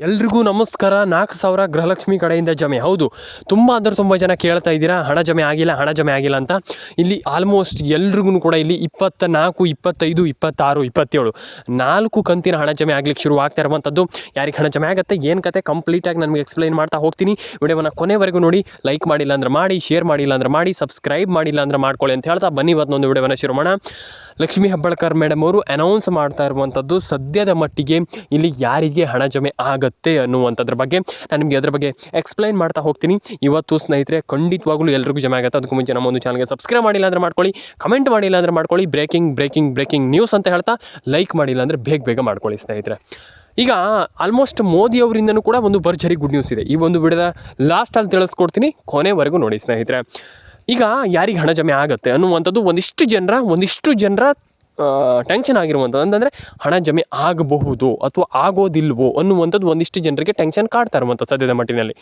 ಎಲ್ರಿಗೂ ನಮಸ್ಕಾರ. 4,000 ಗೃಹಲಕ್ಷ್ಮಿ ಕಡೆಯಿಂದ ಜಮೆ. ಹೌದು, ತುಂಬ ಜನ ಕೇಳ್ತಾ ಇದ್ದೀರಾ ಹಣ ಜಮೆ ಆಗಿಲ್ಲ ಅಂತ. ಇಲ್ಲಿ ಆಲ್ಮೋಸ್ಟ್ ಎಲ್ರಿಗೂ ಕೂಡ ಇಲ್ಲಿ 24, 25, 26, 27 4 ಕಂತಿನ ಹಣ ಜಮೆ ಆಗ್ಲಿಕ್ಕೆ ಶುರು ಆಗ್ತಾ ಇರುವಂಥದ್ದು. ಯಾರಿಗೆ ಹಣ ಜಮೆ ಆಗುತ್ತೆ, ಏನು ಕತೆ ಕಂಪ್ಲೀಟಾಗಿ ನನಗೆ ಎಕ್ಸ್ಪ್ಲೈನ್ ಮಾಡ್ತಾ ಹೋಗ್ತೀನಿ. ವಿಡಿಯೋವನ್ನು ಕೊನೆವರೆಗೂ ನೋಡಿ. ಲೈಕ್ ಮಾಡಿಲ್ಲ ಅಂದ್ರೆ ಮಾಡಿ, ಶೇರ್ ಮಾಡಿಲ್ಲ ಅಂದ್ರೆ ಮಾಡಿ, ಸಬ್ಸ್ಕ್ರೈಬ್ ಮಾಡಿಲ್ಲ ಅಂದ್ರೆ ಮಾಡ್ಕೊಳ್ಳಿ ಅಂತ ಹೇಳ್ತಾ ಬನ್ನಿ ಇವತ್ತೊಂದು ವಿಡಿಯೋವನ್ನು ಶುರು ಮಾಡೋಣ. ಲಕ್ಷ್ಮೀ ಹೆಬ್ಬಾಳ್ಕರ್ ಮೇಡಮ್ ಅವರು ಅನೌನ್ಸ್ ಮಾಡ್ತಾ ಇರುವಂಥದ್ದು ಸದ್ಯದ ಮಟ್ಟಿಗೆ ಇಲ್ಲಿ ಯಾರಿಗೆ ಹಣ ಜಮೆ ಆಗುತ್ತೆ ಅನ್ನುವಂಥದ್ರ ಬಗ್ಗೆ ನಾನು ನಿಮಗೆ ಅದರ ಬಗ್ಗೆ ಎಕ್ಸ್ಪ್ಲೈನ್ ಮಾಡ್ತಾ ಹೋಗ್ತೀನಿ. ಇವತ್ತು ಸ್ನೇಹಿತರೆ ಖಂಡಿತವಾಗ್ಲೂ ಎಲ್ರಿಗೂ ಜಮೆ ಆಗುತ್ತೆ. ಅದಕ್ಕೂ ಮುಂಚೆ ನಮ್ಮ ಒಂದು ಚಾನಲ್ಗೆ ಸಬ್ಸ್ಕ್ರೈಬ್ ಮಾಡಿಲ್ಲ ಅಂದರೆ ಮಾಡ್ಕೊಳ್ಳಿ, ಕಮೆಂಟ್ ಮಾಡಿಲ್ಲ ಅಂದರೆ ಮಾಡ್ಕೊಳ್ಳಿ. ಬ್ರೇಕಿಂಗ್ ನ್ಯೂಸ್ ಅಂತ ಹೇಳ್ತಾ ಲೈಕ್ ಮಾಡಿಲ್ಲ ಅಂದರೆ ಬೇಗ ಮಾಡ್ಕೊಳ್ಳಿ ಸ್ನೇಹಿತರೆ. ಈಗ ಆಲ್ಮೋಸ್ಟ್ ಮೋದಿ ಅವರಿಂದನೂ ಕೂಡ ಒಂದು ಭರ್ಜರಿ ಗುಡ್ ನ್ಯೂಸ್ ಇದೆ. ಈ ಒಂದು ವಿಡಿಯೋದ ಲಾಸ್ಟಲ್ಲಿ ತಿಳಿಸ್ಕೊಡ್ತೀನಿ, ಕೊನೆವರೆಗೂ ನೋಡಿ ಸ್ನೇಹಿತರೆ. ಈಗ ಯಾರಿಗೆ ಹಣ ಜಮೆ ಆಗುತ್ತೆ ಅನ್ನುವಂಥದ್ದು ಒಂದಿಷ್ಟು ಜನರ ಟೆನ್ಷನ್ ಆಗಿರುವಂಥದ್ದು. ಅಂತಂದರೆ ಹಣ ಜಮೆ ಆಗಬಹುದು ಅಥವಾ ಆಗೋದಿಲ್ವೋ ಅನ್ನುವಂಥದ್ದು ಒಂದಿಷ್ಟು ಜನರಿಗೆ ಟೆನ್ಷನ್ ಕಾಡ್ತಾ ಇರುವಂಥ ಸದ್ಯದ ಮಟ್ಟಿನಲ್ಲಿ.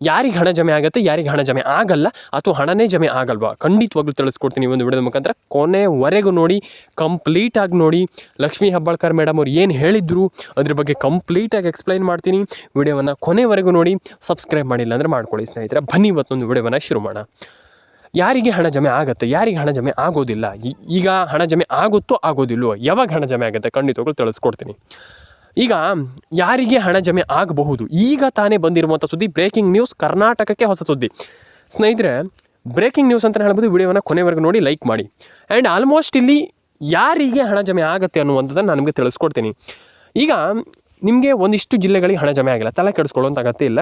ಯಾರಿಗೆ ಹಣ ಜಮೆ ಆಗುತ್ತೆ, ಯಾರಿಗೆ ಹಣ ಜಮೆ ಆಗಲ್ಲ ಅಥವಾ ಹಣನೇ ಜಮೆ ಆಗಲ್ವಾ, ಖಂಡಿತವಾಗ್ಲೂ ತಿಳಿಸ್ಕೊಡ್ತೀನಿ ಒಂದು ವಿಡಿಯೋದ ಮುಖಾಂತರ. ಕೊನೆವರೆಗೂ ನೋಡಿ, ಕಂಪ್ಲೀಟಾಗಿ ನೋಡಿ. ಲಕ್ಷ್ಮೀ ಹೆಬ್ಬಾಳ್ಕರ್ ಮೇಡಮ್ ಅವ್ರು ಏನು ಹೇಳಿದ್ರು ಅದ್ರ ಬಗ್ಗೆ ಕಂಪ್ಲೀಟಾಗಿ ಎಕ್ಸ್ಪ್ಲೈನ್ ಮಾಡ್ತೀನಿ. ವಿಡಿಯೋವನ್ನು ಕೊನೆವರೆಗೂ ನೋಡಿ. ಸಬ್ಸ್ಕ್ರೈಬ್ ಮಾಡಿಲ್ಲ ಅಂದರೆ ಮಾಡ್ಕೊಳ್ಳಿ ಸ್ನೇಹಿತರೆ. ಬನ್ನಿ ಇವತ್ತೊಂದು ವಿಡಿಯೋವನ್ನು ಶುರು ಮಾಡೋಣ. ಯಾರಿಗೆ ಹಣ ಜಮೆ ಆಗುತ್ತೆ, ಯಾರಿಗೆ ಹಣ ಜಮೆ ಆಗೋದಿಲ್ಲ, ಈಗ ಹಣ ಜಮೆ ಆಗುತ್ತೋ ಆಗೋದಿಲ್ವೋ, ಯಾವಾಗ ಹಣ ಜಮೆ ಆಗುತ್ತೆ ಖಂಡಿತವಾಗ್ಲೂ ತಿಳಿಸ್ಕೊಡ್ತೀನಿ. ಈಗ ಯಾರಿಗೆ ಹಣ ಜಮೆ ಆಗಬಹುದು, ಈಗ ತಾನೇ ಬಂದಿರುವಂಥ ಸುದ್ದಿ, ಬ್ರೇಕಿಂಗ್ ನ್ಯೂಸ್, ಕರ್ನಾಟಕಕ್ಕೆ ಹೊಸ ಸುದ್ದಿ ಸ್ನೇಹಿತರೆ. ಬ್ರೇಕಿಂಗ್ ನ್ಯೂಸ್ ಅಂತ ಹೇಳ್ಬೋದು. ವಿಡಿಯೋವನ್ನು ಕೊನೆವರೆಗೂ ನೋಡಿ, ಲೈಕ್ ಮಾಡಿ. ಆ್ಯಂಡ್ ಆಲ್ಮೋಸ್ಟ್ ಇಲ್ಲಿ ಯಾರಿಗೆ ಹಣ ಜಮೆ ಆಗುತ್ತೆ ಅನ್ನುವಂಥದ್ದನ್ನು ನಾನು ನಿಮಗೆ ತಿಳಿಸ್ಕೊಡ್ತೀನಿ. ಈಗ ನಿಮಗೆ ಒಂದಿಷ್ಟು ಜಿಲ್ಲೆಗಳಿಗೆ ಹಣ ಜಮೆ ಆಗಿಲ್ಲ, ತಲೆ ಕೆಡಿಸ್ಕೊಳ್ಳೋಂಥ ಅಗತ್ಯ ಇಲ್ಲ.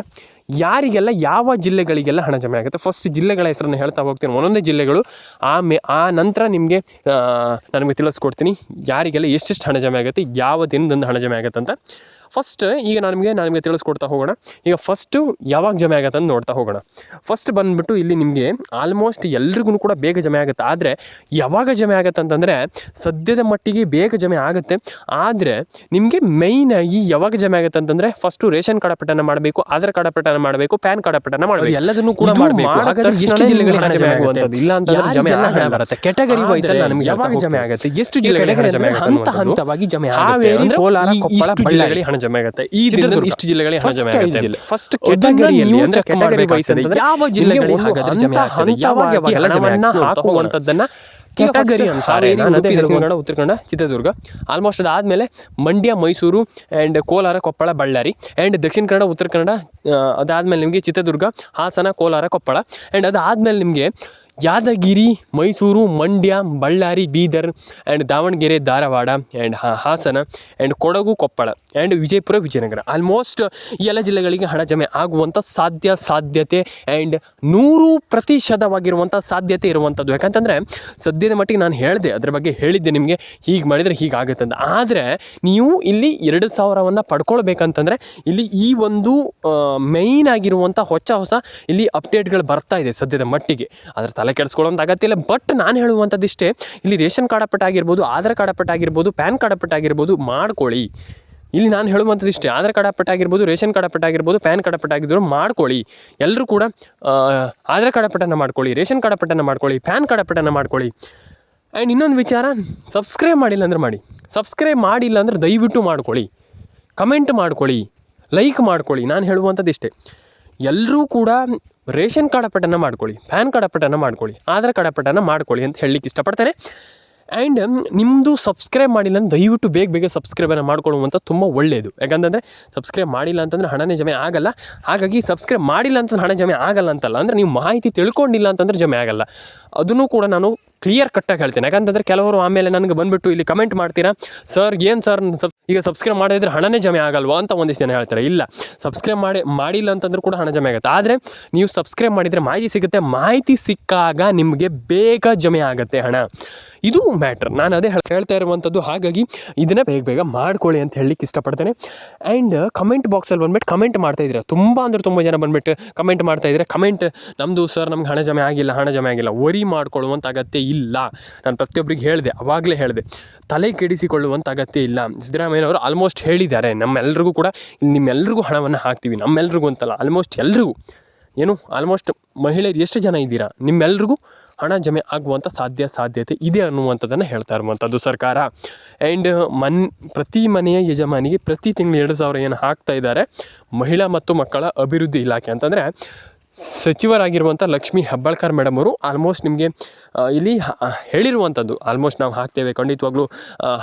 ಯಾರಿಗೆಲ್ಲ ಯಾವ ಜಿಲ್ಲೆಗಳಿಗೆಲ್ಲ ಹಣ ಜಮೆ ಆಗುತ್ತೆ, ಫಸ್ಟ್ ಜಿಲ್ಲೆಗಳ ಹೆಸರನ್ನು ಹೇಳ್ತಾ ಹೋಗ್ತೀನಿ, ಒಂದೊಂದೇ ಜಿಲ್ಲೆಗಳು. ಆ ನಂತರ ನಿಮಗೆ ನನಗೆ ತಿಳಿಸ್ಕೊಡ್ತೀನಿ ಯಾರಿಗೆಲ್ಲ ಎಷ್ಟೆಷ್ಟು ಹಣ ಜಮೆ ಆಗುತ್ತೆ, ಯಾವ ದಿನದಿಂದ ಹಣ ಜಮೆ ಆಗುತ್ತೆ ಅಂತ. ಫಸ್ಟ್ ಈಗ ನಾನು ನಿಮಗೆ ತಿಳಿಸ್ಕೊಡ್ತಾ ಹೋಗೋಣ. ಈಗ ಫಸ್ಟು ಯಾವಾಗ ಜಮೆ ಆಗುತ್ತೆ ಅಂತ ನೋಡ್ತಾ ಹೋಗೋಣ. ಫಸ್ಟ್ ಬಂದುಬಿಟ್ಟು ಇಲ್ಲಿ ನಿಮಗೆ ಆಲ್ಮೋಸ್ಟ್ ಎಲ್ರಿಗೂ ಕೂಡ ಬೇಗ ಜಮೆ ಆಗುತ್ತೆ. ಆದರೆ ಯಾವಾಗ ಜಮೆ ಆಗುತ್ತೆ ಅಂತಂದರೆ ಸದ್ಯದ ಮಟ್ಟಿಗೆ ಬೇಗ ಜಮೆ ಆಗುತ್ತೆ. ಆದರೆ ನಿಮಗೆ ಮೇಯ್ನಾಗಿ ಯಾವಾಗ ಜಮೆ ಆಗುತ್ತೆ ಅಂತಂದರೆ ಫಸ್ಟು ರೇಷನ್ ಕಾರ್ಡ್ ಅಪ್ಡೇಟ್ ಮಾಡಬೇಕು, ಆಧಾರ್ ಕಾರ್ಡ್ ಅಪ್ಡೇಟ್ ಮಾಡಬೇಕು, ಪ್ಯಾನ್ ಕಾರ್ಡ್ ಅಪ್ಡೇಟ್ ಮಾಡಬೇಕು, ಎಲ್ಲದನ್ನು ಕೂಡ ಮಾಡಬೇಕು. ಎಷ್ಟು ಜಿಲ್ಲೆಗಳಿಗೆ ಹಣ ಜಮೆ ಆಗುವಂಥದ್ದು ಇಲ್ಲ ಅಂತ ಜಮೆ ಬರುತ್ತೆ. ಕ್ಯಾಟಗರಿ ವೈಸ್ ನಮಗೆ ಯಾವಾಗ ಜಮೆ ಆಗುತ್ತೆ, ಎಷ್ಟು ಜಿಲ್ಲೆಗಳಿಗೆ ಜಮೆ ಆಗುತ್ತೆ, ಹಂತವಾಗಿ ಜಮೆ ಆಗುತ್ತೆ. ಕೋಲಾರ, ಕೊಪ್ಪಳ, ಬಳ್ಳಾರಿ ಹಣ ಜಮೆ ಆಗುತ್ತೆ. ಈ ದಿನದಲ್ಲಿ ಇಷ್ಟು ಜಿಲ್ಲೆಗಳಿಗೆ ಹಣ ಜಮೆ ಆಗುತ್ತೆ. ಫಸ್ಟ್ ಕ್ಯಾಟಗರಿಯಲ್ಲಿ ಅಂದ್ರೆ ಕ್ಯಾಟಗರಿ ವೈಸ್ ಯಾವ ಜಿಲ್ಲೆಗಳಿಗೆ ಹಾಗಾದ್ರೆ ಜಮೆ ಆಗ್ತದೆ, ಯಾವಾಗ ಎಲ್ಲ ಜಮೆಯನ್ನ ಹಾಕುವಂಥದ್ದನ್ನ ಕ್ಯಾಟಗರಿ ಅಂತಾರೆ. ಕನ್ನಡ, ಉತ್ತರ ಕನ್ನಡ, ಚಿತ್ರದುರ್ಗ, ಆಲ್ಮೋಸ್ಟ್ ಅದಾದಮೇಲೆ ಮಂಡ್ಯ, ಮೈಸೂರು ಆ್ಯಂಡ್ ಕೋಲಾರ, ಕೊಪ್ಪಳ, ಬಳ್ಳಾರಿ ಆ್ಯಂಡ್ ದಕ್ಷಿಣ ಕನ್ನಡ, ಉತ್ತರ ಕನ್ನಡ, ಅದಾದಮೇಲೆ ನಿಮಗೆ ಚಿತ್ರದುರ್ಗ, ಹಾಸನ, ಕೋಲಾರ, ಕೊಪ್ಪಳ ಆ್ಯಂಡ್ ಅದಾದಮೇಲೆ ನಿಮಗೆ Yadgir, Mysuru, Mandya, Ballari, Bidar and Davanagere, Dharwad and Hassan and Kodagu, Koppal and Vijayapura, Vijayanagara. Almost ಈ ಎಲ್ಲ ಜಿಲ್ಲೆಗಳಿಗೆ ಹಣ ಜಮೆ ಆಗುವಂಥ ಸಾಧ್ಯತೆ ಆ್ಯಂಡ್ 100% ಸಾಧ್ಯತೆ ಇರುವಂಥದ್ದು. ಯಾಕಂತಂದರೆ ಸದ್ಯದ ಮಟ್ಟಿಗೆ ನಾನು ಹೇಳಿದೆ, ಅದ್ರ ಬಗ್ಗೆ ಹೇಳಿದ್ದೆ ನಿಮಗೆ, ಹೀಗೆ ಮಾಡಿದರೆ ಹೀಗಾಗುತ್ತೆ ಅಂತ. ಆದರೆ ನೀವು ಇಲ್ಲಿ 2,000ವನ್ನು ಪಡ್ಕೊಳ್ಬೇಕಂತಂದರೆ ಇಲ್ಲಿ ಈ ಒಂದು ಮೇಯ್ನ್ ಆಗಿರುವಂಥ ಹೊಸ ಇಲ್ಲಿ ಅಪ್ಡೇಟ್ಗಳು ಬರ್ತಾ ಇದೆ ಸದ್ಯದ ಮಟ್ಟಿಗೆ. ಅದರ ತಲೆ ಕೆಡಿಸ್ಕೊಳ್ಳೋಂಥ ಅಗತ್ಯ ಇಲ್ಲ. ಬಟ್ ನಾನು ಹೇಳುವಂಥದ್ದಿಷ್ಟೇ, ಇಲ್ಲಿ ರೇಷನ್ ಕಾರ್ಡ್ ಅಪ್ಡೇಟ್ ಆಗಿರ್ಬೋದು, ಆಧಾರ್ ಕಾರ್ಡ್ ಅಪ್ಡೇಟ್ ಆಗಿರ್ಬೋದು, ಪ್ಯಾನ್ ಕಾರ್ಡ್ ಅಪ್ಡೇಟ್ ಆಗಿರ್ಬೋದು ಮಾಡ್ಕೊಳ್ಳಿ. ಇಲ್ಲಿ ನಾನು ಹೇಳುವಂಥದ್ದಿಷ್ಟೇ, ಆಧಾರ್ ಕಾರ್ಡ್ ಅಪ್ಡೇಟ್ ಆಗಿರ್ಬೋದು, ರೇಷನ್ ಕಾರ್ಡ್ ಅಪ್ಡೇಟ್ ಆಗಿರ್ಬೋದು, ಪ್ಯಾನ್ ಕಾರ್ಡ್ ಅಪ್ಡೇಟ್ ಆಗಿದ್ರು ಮಾಡ್ಕೊಳ್ಳಿ. ಎಲ್ಲರೂ ಕೂಡ ಆಧಾರ್ ಕಾರ್ಡ್ ಅಪ್ಡೇಟನ್ನು ಮಾಡ್ಕೊಳ್ಳಿ, ರೇಷನ್ ಕಾರ್ಡ್ ಅಪ್ಡೇಟನ್ನು ಮಾಡ್ಕೊಳ್ಳಿ, ಪ್ಯಾನ್ ಕಾರ್ಡ್ ಅಪ್ಡೇಟನ್ನು ಮಾಡ್ಕೊಳ್ಳಿ. ಆ್ಯಂಡ್ ಇನ್ನೊಂದು ವಿಚಾರ, ಸಬ್ಸ್ಕ್ರೈಬ್ ಮಾಡಿಲ್ಲ ಅಂದರೆ ಮಾಡಿ, ಸಬ್ಸ್ಕ್ರೈಬ್ ಮಾಡಿಲ್ಲ ಅಂದರೆ ದಯವಿಟ್ಟು ಮಾಡ್ಕೊಳ್ಳಿ, ಕಮೆಂಟ್ ಮಾಡ್ಕೊಳ್ಳಿ, ಲೈಕ್ ಮಾಡ್ಕೊಳ್ಳಿ. ನಾನು ಹೇಳುವಂಥದ್ದಿಷ್ಟೇ, ಎಲ್ಲರೂ ಕೂಡ ರೇಷನ್ ಕಾರ್ಡ್ ಅಪ್ಡೇಟನ್ನು ಮಾಡ್ಕೊಳ್ಳಿ, ಪ್ಯಾನ್ ಕಾರ್ಡ್ ಅಪ್ಡೇಟನ್ನು ಮಾಡ್ಕೊಳ್ಳಿ, ಆಧಾರ್ ಕಾರ್ಡ್ ಅಪ್ಡೇಟನ್ನು ಮಾಡ್ಕೊಳ್ಳಿ ಅಂತ ಹೇಳಲಿಕ್ಕೆ ಇಷ್ಟಪಡ್ತೇನೆ. ಆ್ಯಂಡ್ ನಿಮ್ಮದು ಸಬ್ಸ್ಕ್ರೈಬ್ ಮಾಡಿಲ್ಲ ಅಂದರೆ ದಯವಿಟ್ಟು ಬೇಗ ಸಬ್ಸ್ಕ್ರೈಬನ್ನು ಮಾಡ್ಕೊಳ್ಳುವಂಥ ತುಂಬ ಒಳ್ಳೆಯದು. ಯಾಕಂತಂದರೆ ಸಬ್ಸ್ಕ್ರೈಬ್ ಮಾಡಿಲ್ಲ ಅಂತಂದರೆ ಹಣನೇ ಜಮೆ ಆಗಲ್ಲ. ಹಾಗಾಗಿ ಸಬ್ಸ್ಕ್ರೈಬ್ ಮಾಡಿಲ್ಲ ಅಂತಂದ್ರೆ ಹಣ ಜಮೆ ಆಗಲ್ಲ ಅಂತಲ್ಲ, ಅಂದರೆ ನೀವು ಮಾಹಿತಿ ತಿಳ್ಕೊಂಡಿಲ್ಲ ಅಂತಂದರೆ ಜಮೆ ಆಗಲ್ಲ. ಅದನ್ನು ಕೂಡ ನಾನು ಕ್ಲಿಯರ್ ಕಟ್ಟಾಗಿ ಹೇಳ್ತೇನೆ. ಯಾಕಂತಂದರೆ ಕೆಲವರು ಆಮೇಲೆ ನನಗೆ ಬಂದುಬಿಟ್ಟು ಇಲ್ಲಿ ಕಮೆಂಟ್ ಮಾಡ್ತೀರಾ, ಸರ್ ಏನು ಸರ್ ಈಗ ಸಬ್ಸ್ಕ್ರೈಬ್ ಮಾಡಿದ್ರೆ ಹಣನೇ ಜಮೆ ಆಗಲ್ವಾ ಅಂತ ಒಂದಿಷ್ಟು ಜನ ಹೇಳ್ತಾರೆ. ಇಲ್ಲ, ಸಬ್ಸ್ಕ್ರೈಬ್ ಮಾಡಿಲ್ಲ ಅಂತಂದ್ರೂ ಕೂಡ ಹಣ ಜಮೆ ಆಗುತ್ತೆ. ಆದರೆ ನೀವು ಸಬ್ಸ್ಕ್ರೈಬ್ ಮಾಡಿದರೆ ಮಾಹಿತಿ ಸಿಗುತ್ತೆ, ಮಾಹಿತಿ ಸಿಕ್ಕಾಗ ನಿಮಗೆ ಬೇಗ ಜಮೆ ಆಗುತ್ತೆ ಹಣ. ಇದು ಮ್ಯಾಟ್ರ್. ನಾನು ಅದೇ ಹೇಳ್ತಾ ಇರುವಂಥದ್ದು. ಹಾಗಾಗಿ ಇದನ್ನು ಬೇಗ ಮಾಡ್ಕೊಳ್ಳಿ ಅಂತ ಹೇಳಲಿಕ್ಕೆ ಇಷ್ಟಪಡ್ತೇನೆ. ಆ್ಯಂಡ್ ಕಮೆಂಟ್ ಬಾಕ್ಸಲ್ಲಿ ಬಂದುಬಿಟ್ಟು ಕಮೆಂಟ್ ಮಾಡ್ತಾಯಿದ್ದೀರಾ, ತುಂಬ ಜನ ಬಂದುಬಿಟ್ಟು ಕಮೆಂಟ್ ಮಾಡ್ತಾಯಿದ್ದೀರಾ. ಕಮೆಂಟ್ ನಮ್ಮದು ಸರ್ ನಮ್ಗೆ ಹಣ ಜಮೆ ಆಗಿಲ್ಲ, ವರಿ ಮಾಡ್ಕೊಳ್ಳುವಂಥ ಅಗತ್ಯ ಇಲ್ಲ. ನಾನು ಪ್ರತಿಯೊಬ್ಬರಿಗೆ ಆವಾಗಲೇ ಹೇಳಿದೆ, ತಲೆ ಕೆಡಿಸಿಕೊಳ್ಳುವಂಥ ಅಗತ್ಯ ಇಲ್ಲ. ಸಿದ್ದರಾಮಯ್ಯನವರು ಆಲ್ಮೋಸ್ಟ್ ಹೇಳಿದ್ದಾರೆ, ನಮ್ಮೆಲ್ಲರಿಗೂ ಕೂಡ ನಿಮ್ಮೆಲ್ಲರಿಗೂ ಹಣವನ್ನು ಹಾಕ್ತೀವಿ. ನಮ್ಮೆಲ್ಲರಿಗೂ ಅಂತಲ್ಲ, ಆಲ್ಮೋಸ್ಟ್ ಎಲ್ರಿಗೂ. ಆಲ್ಮೋಸ್ಟ್ ಮಹಿಳೆಯರು ಎಷ್ಟು ಜನ ಇದ್ದೀರಾ, ನಿಮ್ಮೆಲ್ರಿಗೂ ಹಣ ಜಮೆ ಆಗುವಂಥ ಸಾಧ್ಯತೆ ಇದೆ ಅನ್ನುವಂಥದ್ದನ್ನು ಹೇಳ್ತಾ ಇರುವಂಥದ್ದು ಸರ್ಕಾರ. ಆ್ಯಂಡ್ ಪ್ರತಿ ಮನೆಯ ಯಜಮಾನಿಗೆ ಪ್ರತಿ ತಿಂಗಳು 2,000 ಏನು ಹಾಕ್ತಾ ಇದ್ದಾರೆ ಮಹಿಳಾ ಮತ್ತು ಮಕ್ಕಳ ಅಭಿವೃದ್ಧಿ ಇಲಾಖೆ ಅಂತಂದರೆ ಸಚಿವರಾಗಿರುವಂಥ ಲಕ್ಷ್ಮೀ ಹೆಬ್ಬಾಳ್ಕರ್ ಮೇಡಮ್ ಅವರು ಆಲ್ಮೋಸ್ಟ್ ನಿಮಗೆ ಇಲ್ಲಿ ಹೇಳಿರುವಂಥದ್ದು, ಆಲ್ಮೋಸ್ಟ್ ನಾವು ಹಾಕ್ತೇವೆ ಖಂಡಿತವಾಗ್ಲೂ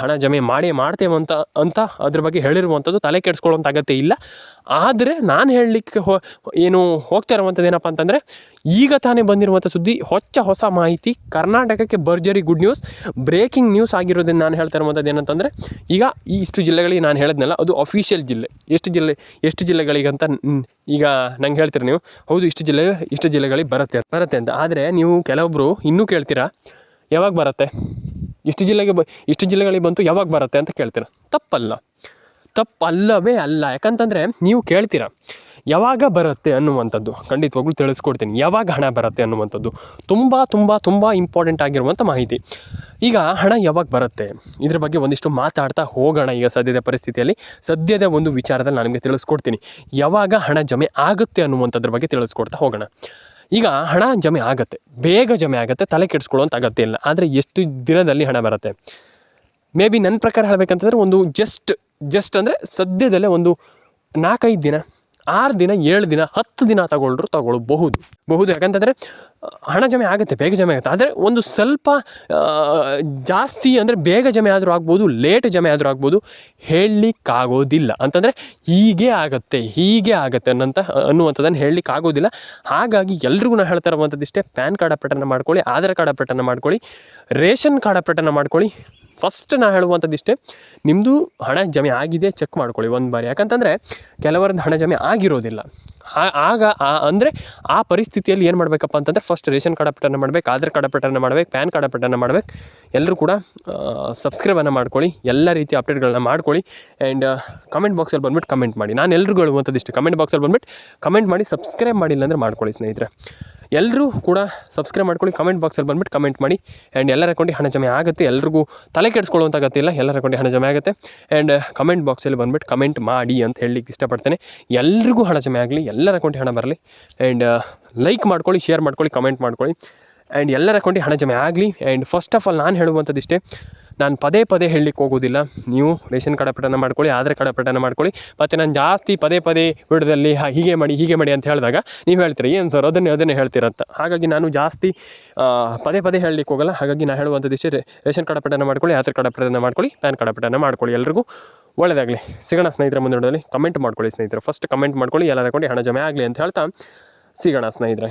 ಹಣ ಜಮೆ ಮಾಡ್ತೇವೆ ಅಂತ ಅದ್ರ ಬಗ್ಗೆ ಹೇಳಿರುವಂಥದ್ದು. ತಲೆ ಕೆಡಿಸ್ಕೊಳ್ಳೋಂಥ ಅಗತ್ಯ ಇಲ್ಲ. ಆದರೆ ನಾನು ಹೇಳಲಿಕ್ಕೆ ಏನು ಹೋಗ್ತಾ ಇರುವಂಥದ್ದು ಏನಪ್ಪ ಅಂತಂದರೆ, ಈಗ ತಾನೇ ಬಂದಿರುವಂಥ ಸುದ್ದಿ, ಹೊಸ ಮಾಹಿತಿ, ಕರ್ನಾಟಕಕ್ಕೆ ಭರ್ಜರಿ ಗುಡ್ ನ್ಯೂಸ್, ಬ್ರೇಕಿಂಗ್ ನ್ಯೂಸ್ ಆಗಿರೋದನ್ನು ನಾನು ಹೇಳ್ತಾ ಇರುವಂಥದ್ದು ಏನಂತಂದರೆ, ಈಗ ಇಷ್ಟು ಜಿಲ್ಲೆಗಳಿಗೆ ನಾನು ಹೇಳಿದ್ನಲ್ಲ ಅದು ಅಫಿಷಿಯಲ್ ಜಿಲ್ಲೆ. ಎಷ್ಟು ಜಿಲ್ಲೆಗಳಿಗಂತ ಈಗ ನಂಗೆ ಹೇಳ್ತೀರಿ ನೀವು, ಹೌದು ಇಷ್ಟು ಜಿಲ್ಲೆಗಳಿಗೆ ಬರುತ್ತೆ ಅಂತ. ಆದರೆ ನೀವು ಕೆಲವೊಬ್ಬರು ಇನ್ನೂ ಕೇಳ್ತೀರಾ ಯಾವಾಗ ಬರುತ್ತೆ, ಇಷ್ಟು ಜಿಲ್ಲೆಗಳಿಗೆ ಬಂತು ಯಾವಾಗ ಬರುತ್ತೆ ಅಂತ ಕೇಳ್ತೀರಾ. ತಪ್ಪಲ್ಲವೇ ಅಲ್ಲ. ಯಾಕಂತಂದರೆ ನೀವು ಕೇಳ್ತೀರಾ ಯಾವಾಗ ಬರುತ್ತೆ ಅನ್ನುವಂಥದ್ದು, ಖಂಡಿತವಾಗ್ಲೂ ತಿಳಿಸ್ಕೊಡ್ತೀನಿ. ಯಾವಾಗ ಹಣ ಬರುತ್ತೆ ಅನ್ನುವಂಥದ್ದು ತುಂಬ ಇಂಪಾರ್ಟೆಂಟ್ ಆಗಿರುವಂಥ ಮಾಹಿತಿ. ಈಗ ಹಣ ಯಾವಾಗ ಬರುತ್ತೆ ಇದ್ರ ಬಗ್ಗೆ ಒಂದಿಷ್ಟು ಮಾತಾಡ್ತಾ ಹೋಗೋಣ. ಈಗ ಸದ್ಯದ ಒಂದು ವಿಚಾರದಲ್ಲಿ ನಾನು ನಿಮಗೆ ತಿಳಿಸ್ಕೊಡ್ತೀನಿ ಯಾವಾಗ ಹಣ ಜಮೆ ಆಗುತ್ತೆ ಅನ್ನುವಂಥದ್ರ ಬಗ್ಗೆ ತಿಳಿಸ್ಕೊಡ್ತಾ ಹೋಗೋಣ. ಈಗ ಹಣ ಜಮೆ ಆಗುತ್ತೆ, ಬೇಗ ಜಮೆ ಆಗುತ್ತೆ, ತಲೆ ಕೆಡಿಸ್ಕೊಳ್ಳೋಂಥ ಅಗತ್ಯ ಇಲ್ಲ. ಆದರೆ ಎಷ್ಟು ದಿನದಲ್ಲಿ ಹಣ ಬರುತ್ತೆ? ಮೇ ಬಿ ನನ್ನ ಪ್ರಕಾರ ಹೇಳಬೇಕಂತಂದರೆ ಒಂದು ಜಸ್ಟ್ ಅಂದರೆ ಸದ್ಯದಲ್ಲೇ ಒಂದು 4-5 ದಿನ, 6 ದಿನ, 7 ದಿನ, 10 ದಿನ ತಗೊಳ್ಬಹುದು. ಯಾಕಂತಂದರೆ ಹಣ ಜಮೆ ಆಗುತ್ತೆ, ಬೇಗ ಜಮೆ ಆಗುತ್ತೆ. ಆದರೆ ಒಂದು ಸ್ವಲ್ಪ ಜಾಸ್ತಿ ಅಂದರೆ ಬೇಗ ಜಮೆ ಆದರೂ ಆಗ್ಬೋದು, ಲೇಟ್ ಜಮೆ ಆದರೂ ಆಗ್ಬೋದು, ಹೇಳಲಿಕ್ಕಾಗೋದಿಲ್ಲ. ಅಂತಂದರೆ ಹೀಗೆ ಆಗುತ್ತೆ ಅನ್ನುವಂಥದ್ದನ್ನು ಹೇಳಲಿಕ್ಕಾಗೋದಿಲ್ಲ. ಹಾಗಾಗಿ ಎಲ್ರಿಗೂ ನಾನು ಹೇಳ್ತಾ ಇರುವಂಥದ್ದಿಷ್ಟೇ, ಪ್ಯಾನ್ ಕಾರ್ಡ್ ಅಪ್ಡೇಟನ್ನು ಮಾಡ್ಕೊಳ್ಳಿ, ಆಧಾರ್ ಕಾರ್ಡ್ ಅಪ್ಡೇಟನ್ನು ಮಾಡ್ಕೊಳ್ಳಿ, ರೇಷನ್ ಕಾರ್ಡ್ ಅಪ್ಡೇಟನ್ನು ಮಾಡ್ಕೊಳ್ಳಿ. ಫಸ್ಟ್ ನಾನು ಹೇಳುವಂಥದ್ದಿಷ್ಟೇ, ನಿಮ್ಮದು ಹಣ ಜಮೆ ಆಗಿದೆ ಚೆಕ್ ಮಾಡ್ಕೊಳ್ಳಿ ಒಂದು ಬಾರಿ. ಯಾಕಂತಂದರೆ ಕೆಲವರದ್ದು ಹಣ ಜಮೆ ಆಗಿರೋದಿಲ್ಲ. ಆಗ ಅಂದರೆ ಆ ಪರಿಸ್ಥಿತಿಯಲ್ಲಿ ಏನು ಮಾಡಬೇಕಪ್ಪ ಅಂತಂದರೆ, ಫಸ್ಟ್ ರೇಷನ್ ಕಾರ್ಡ್ ಅಪ್ಡೇಟನ್ನು ಮಾಡಬೇಕು, ಆಧಾರ್ ಕಾರ್ಡ್ ಅಪ್ಡೇಟನ್ನು ಮಾಡಬೇಕು, ಪ್ಯಾನ್ ಕಾರ್ಡ್ ಅಪ್ಡೇಟನ್ನು ಮಾಡಬೇಕು. ಎಲ್ಲರೂ ಕೂಡ ಸಬ್ಸ್ಕ್ರೈಬನ್ನು ಮಾಡ್ಕೊಳ್ಳಿ, ಎಲ್ಲ ರೀತಿಯ ಅಪ್ಡೇಟ್ಗಳನ್ನ ಮಾಡ್ಕೊಳ್ಳಿ. ಆ್ಯಂಡ್ ಕಮೆಂಟ್ ಬಾಕ್ಸಲ್ಲಿ ಬಂದುಬಿಟ್ಟು ಕಮೆಂಟ್ ಮಾಡಿ. ನಾನು ಎಲ್ರಿಗೂ ಹೇಳುವಂಥದ್ದಿಷ್ಟು, ಕಮೆಂಟ್ ಬಾಕ್ಸಲ್ಲಿ ಬಂದುಬಿಟ್ಟು ಕಮೆಂಟ್ ಮಾಡಿ. ಸಬ್ಸ್ಕ್ರೈಬ್ ಮಾಡಿಲ್ಲ ಅಂದರೆ ಮಾಡ್ಕೊಳ್ಳಿ ಸ್ನೇಹಿತರೆ. ಎಲ್ಲರೂ ಕೂಡ ಸಬ್ಸ್ಕ್ರೈಬ್ ಮಾಡ್ಕೊಳ್ಳಿ, ಕಮೆಂಟ್ ಬಾಕ್ಸಲ್ಲಿ ಬಂದುಬಿಟ್ಟು ಕಮೆಂಟ್ ಮಾಡಿ. ಆ್ಯಂಡ್ ಎಲ್ಲರ ಅಕೌಂಟಿಗೆ ಹಣ ಜಮೆ ಆಗುತ್ತೆ, ಎಲ್ರಿಗೂ ತಲೆ ಕೆಡಿಸ್ಕೊಳ್ಳುವಂಥ ಅಗತ್ಯ ಇಲ್ಲ, ಎಲ್ಲರ ಅಕೌಂಟಿಗೆ ಹಣ ಜಮೆ ಆಗುತ್ತೆ. ಆ್ಯಂಡ್ ಕಮೆಂಟ್ ಬಾಕ್ಸಲ್ಲಿ ಬಂದುಬಿಟ್ಟು ಕಮೆಂಟ್ ಮಾಡಿ ಅಂತ ಹೇಳಲಿಕ್ಕೆ ಇಷ್ಟಪಡ್ತೇನೆ. ಎಲ್ರಿಗೂ ಹಣ ಜಮೆ ಆಗಲಿ, ಎಲ್ಲರ ಅಕೌಂಟಿಗೆ ಹಣ ಬರಲಿ. ಆ್ಯಂಡ್ ಲೈಕ್ ಮಾಡ್ಕೊಳ್ಳಿ, ಶೇರ್ ಮಾಡ್ಕೊಳ್ಳಿ, ಕಮೆಂಟ್ ಮಾಡ್ಕೊಳ್ಳಿ. ಆ್ಯಂಡ್ ಎಲ್ಲರ ಅಕೌಂಟಿಗೆ ಹಣ ಜಮೆ ಆಗಲಿ. ಆ್ಯಂಡ್ ಫಸ್ಟ್ ಆಫ್ ಆಲ್ ನಾನು ಹೇಳುವಂಥದ್ದಿಷ್ಟೇ, ನಾನು ಪದೇ ಹೇಳಲಿಕ್ಕೆ ಹೋಗೋದಿಲ್ಲ. ನೀವು ರೇಷನ್ ಕಾರ್ಡ್ ಅಪ್ಡೇಟನ್ನು ಮಾಡ್ಕೊಳ್ಳಿ, ಆಧಾರ್ ಕಾರ್ಡ್ ಅಪ್ಡೇಟನ್ನು ಮಾಡ್ಕೊಳ್ಳಿ. ಮತ್ತು ನಾನು ಜಾಸ್ತಿ ಪದೇ ವಿಡಿಯೋದಲ್ಲಿ ಹೀಗೆ ಮಾಡಿ ಅಂತ ಹೇಳಿದಾಗ ನೀವು ಹೇಳ್ತೀರಿ, ಏನು ಸರ್ ಅದನ್ನೇ ಹೇಳ್ತೀರಂತ. ಹಾಗಾಗಿ ನಾನು ಜಾಸ್ತಿ ಪದೇ ಹೇಳಲಿಕ್ಕೆ ಹೋಗಲ್ಲ. ಹಾಗಾಗಿ ನಾನು ಹೇಳುವಂಥದ್ದಿಷ್ಟೇ, ರೇಷನ್ ಕಾರ್ಡ್ ಅಪ್ಡೇಟನ್ನು ಮಾಡ್ಕೊಳ್ಳಿ, ಆಧಾರ್ ಕಾರ್ಡ್ ಅಪ್ಡೇಟನ್ನು ಮಾಡ್ಕೊಳ್ಳಿ, ಪ್ಯಾನ್ ಕಾರ್ಡ್ ಅಪ್ಡೇಟನ್ನು ಮಾಡ್ಕೊಳ್ಳಿ. ಎಲ್ರಿಗೂ ಒಳ್ಳೆಯದಾಗಲಿ. ಸಿಗೋಣ ಸ್ನೇಹಿತರೆ ಮುಂದೆ ವಿಡಿಯೋದಲ್ಲಿ. ಕಮೆಂಟ್ ಮಾಡ್ಕೊಳ್ಳಿ ಸ್ನೇಹಿತರೆ, ಫಸ್ಟ್ ಕಮೆಂಟ್ ಮಾಡ್ಕೊಳ್ಳಿ, ಎಲ್ಲರ ಅಕೌಂಟಿಗೆ ಹಣ ಜಮೆ ಆಗಲಿ ಅಂತ ಹೇಳ್ತಾ ಸಿಗೋಣ ಸ್ನೇಹಿತರೆ.